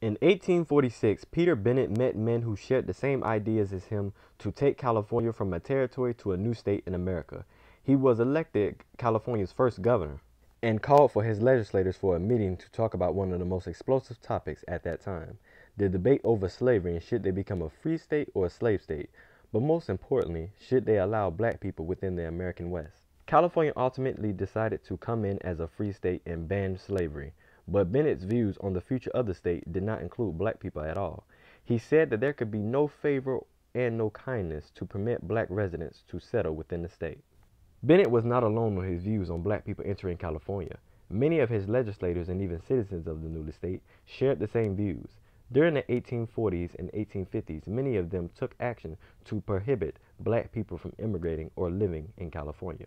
In 1846, Peter Bennett met men who shared the same ideas as him to take California from a territory to a new state in America. He was elected California's first governor and called for his legislators for a meeting to talk about one of the most explosive topics at that time, the debate over slavery and should they become a free state or a slave state, but most importantly, should they allow black people within the American West. California ultimately decided to come in as a free state and ban slavery. But Bennett's views on the future of the state did not include black people at all. He said that there could be no favor and no kindness to permit black residents to settle within the state. Bennett was not alone on his views on black people entering California. Many of his legislators and even citizens of the new state shared the same views. During the 1840s and 1850s, many of them took action to prohibit black people from immigrating or living in California.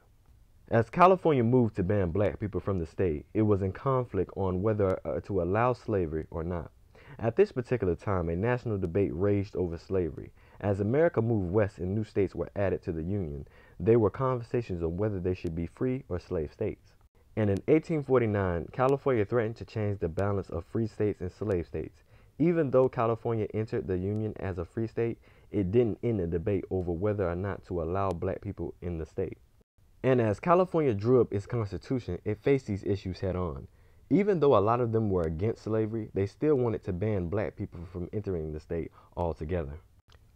As California moved to ban black people from the state, it was in conflict on whether to allow slavery or not. At this particular time, a national debate raged over slavery. As America moved west and new states were added to the Union, there were conversations on whether they should be free or slave states. And in 1849, California threatened to change the balance of free states and slave states. Even though California entered the Union as a free state, it didn't end the debate over whether or not to allow black people in the state. And as California drew up its constitution, it faced these issues head on. Even though a lot of them were against slavery, they still wanted to ban black people from entering the state altogether.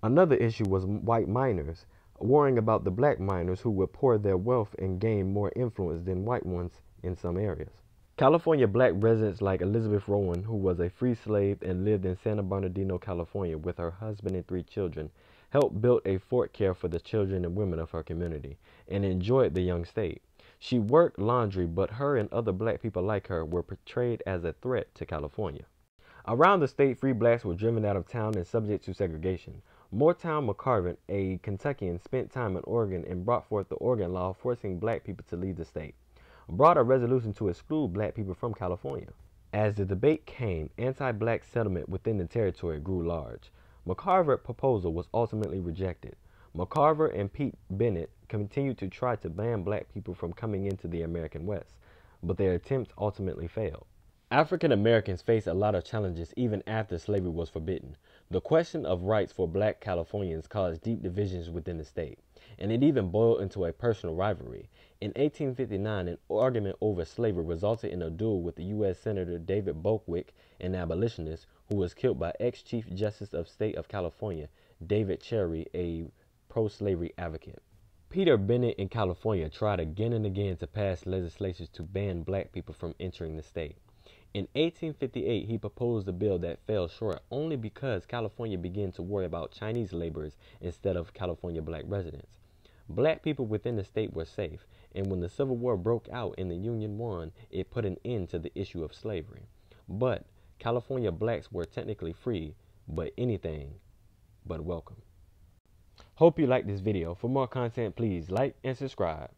Another issue was white miners, worrying about the black miners who would pour their wealth and gain more influence than white ones in some areas. California black residents like Elizabeth Rowan, who was a free slave and lived in San Bernardino, California with her husband and 3 children, helped build a fort care for the children and women of her community and enjoyed the young state. She worked laundry, but her and other black people like her were portrayed as a threat to California. Around the state, free blacks were driven out of town and subject to segregation. Moortown McCarvin, a Kentuckian, spent time in Oregon and brought forth the Oregon law forcing black people to leave the state, brought a resolution to exclude black people from California. As the debate came, anti-black settlement within the territory grew large. McCarver's proposal was ultimately rejected. McCarver and Pete Bennett continued to try to ban black people from coming into the American West, but their attempts ultimately failed. African Americans faced a lot of challenges even after slavery was forbidden. The question of rights for black Californians caused deep divisions within the state, and it even boiled into a personal rivalry. In 1859, an argument over slavery resulted in a duel with the U.S. Senator David Bokewick, an abolitionist, who was killed by ex-Chief Justice of State of California, David Cherry, a pro-slavery advocate. Peter Bennett in California tried again and again to pass legislation to ban black people from entering the state. In 1858, he proposed a bill that fell short only because California began to worry about Chinese laborers instead of California black residents. Black people within the state were safe, and when the Civil War broke out and the Union won, it put an end to the issue of slavery. But California blacks were technically free, but anything but welcome. Hope you liked this video. For more content, please like and subscribe.